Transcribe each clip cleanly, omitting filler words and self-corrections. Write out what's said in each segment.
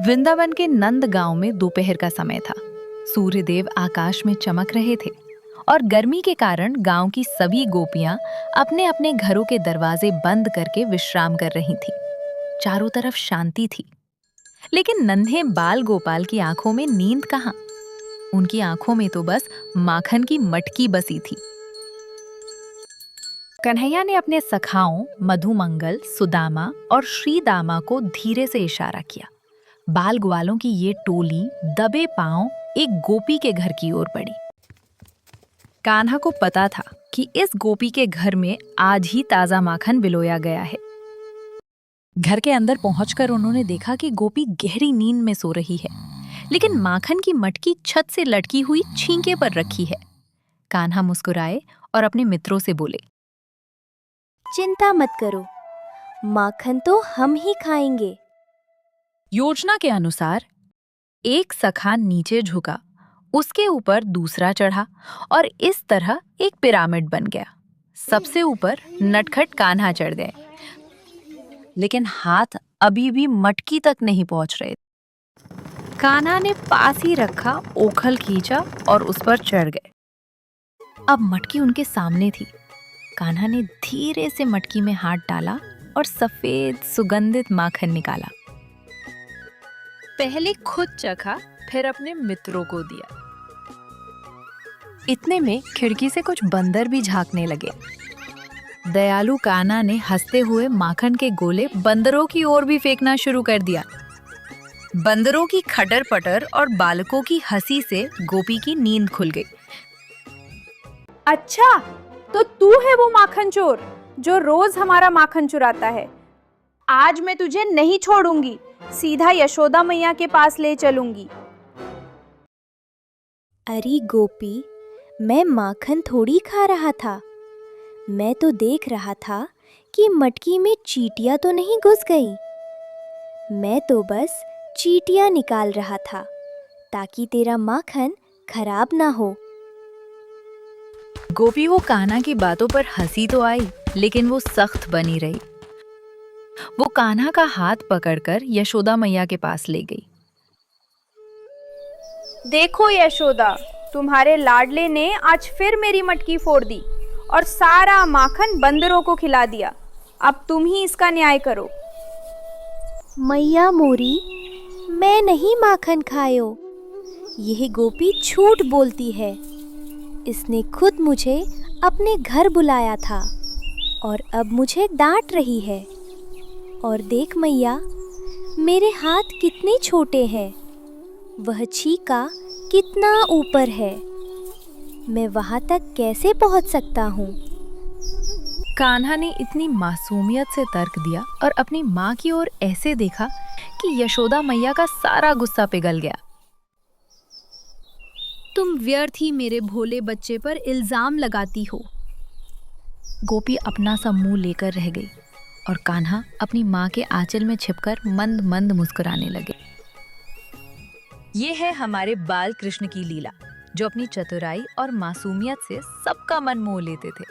वृंदावन के नंद गांव में दोपहर का समय था। सूर्यदेव आकाश में चमक रहे थे और गर्मी के कारण गांव की सभी गोपियां अपने अपने घरों के दरवाजे बंद करके विश्राम कर रही थीं। चारों तरफ शांति थी, लेकिन नन्हे बाल गोपाल की आंखों में नींद कहाँ। उनकी आंखों में तो बस माखन की मटकी बसी थी। कन्हैया ने अपने सखाओं मधुमंगल, सुदामा और श्रीदामा को धीरे से इशारा किया। बाल ग्वालों की ये टोली दबे पांव एक गोपी के घर की ओर बढ़ी। कान्हा को पता था कि इस गोपी के घर में आज ही ताजा माखन बिलोया गया है। घर के अंदर पहुंचकर उन्होंने देखा कि गोपी गहरी नींद में सो रही है, लेकिन माखन की मटकी छत से लटकी हुई छींके पर रखी है। कान्हा मुस्कुराए और अपने मित्रों से बोले, चिंता मत करो, माखन तो हम ही खाएंगे। योजना के अनुसार एक सखा नीचे झुका, उसके ऊपर दूसरा चढ़ा और इस तरह एक पिरामिड बन गया। सबसे ऊपर नटखट कान्हा चढ़ गए, लेकिन हाथ अभी भी मटकी तक नहीं पहुंच रहे। कान्हा ने पास ही रखा ओखल खींचा और उस पर चढ़ गए। अब मटकी उनके सामने थी। कान्हा ने धीरे से मटकी में हाथ डाला और सफेद सुगंधित माखन निकाला। पहले खुद चखा, फिर अपने मित्रों को दिया। इतने में खिड़की से कुछ बंदर भी झांकने लगे। दयालु कान्हा ने हंसते हुए माखन के गोले बंदरों की ओर भी फेंकना शुरू कर दिया। बंदरों की खटर पटर और बालकों की हंसी से गोपी की नींद खुल गई। अच्छा, तो तू है वो माखन चोर जो रोज हमारा माखन चुराता है। आज मैं तुझे नहीं छोड़ूंगी, सीधा यशोदा मैया के पास ले चलूंगी। अरे गोपी, मैं माखन थोड़ी खा रहा था। मैं तो देख रहा था कि मटकी में चींटियां तो नहीं घुस गई। मैं तो बस चींटियां निकाल रहा था ताकि तेरा माखन खराब ना हो। गोपी को कान्हा की बातों पर हंसी तो आई, लेकिन वो सख्त बनी रही। वो कान्हा का हाथ पकड़कर यशोदा मैया के पास ले गई। देखो यशोदा, तुम्हारे लाडले ने आज फिर मेरी मटकी फोड़ दी और सारा माखन बंदरों को खिला दिया। अब तुम ही इसका न्याय करो। मैया मोरी, मैं नहीं माखन खायो। यह गोपी झूठ बोलती है। इसने खुद मुझे अपने घर बुलाया था और अब मुझे डांट रही है। और देख मैया, मेरे हाथ कितने छोटे हैं, वह छीका कितना ऊपर है। मैं वहां तक कैसे पहुंच सकता हूँ? कान्हा ने इतनी मासूमियत से तर्क दिया और अपनी माँ की ओर ऐसे देखा कि यशोदा मैया का सारा गुस्सा पिघल गया। तुम व्यर्थ ही मेरे भोले बच्चे पर इल्जाम लगाती हो। गोपी अपना सा मुंह लेकर रह गई और कान्हा अपनी माँ के आंचल में छिपकर मंद मंद मुस्कुराने लगे। ये है हमारे बाल कृष्ण की लीला, जो अपनी चतुराई और मासूमियत से सबका मन मोह लेते थे।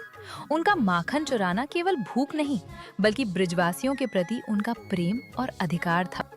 उनका माखन चुराना केवल भूख नहीं, बल्कि ब्रिजवासियों के प्रति उनका प्रेम और अधिकार था।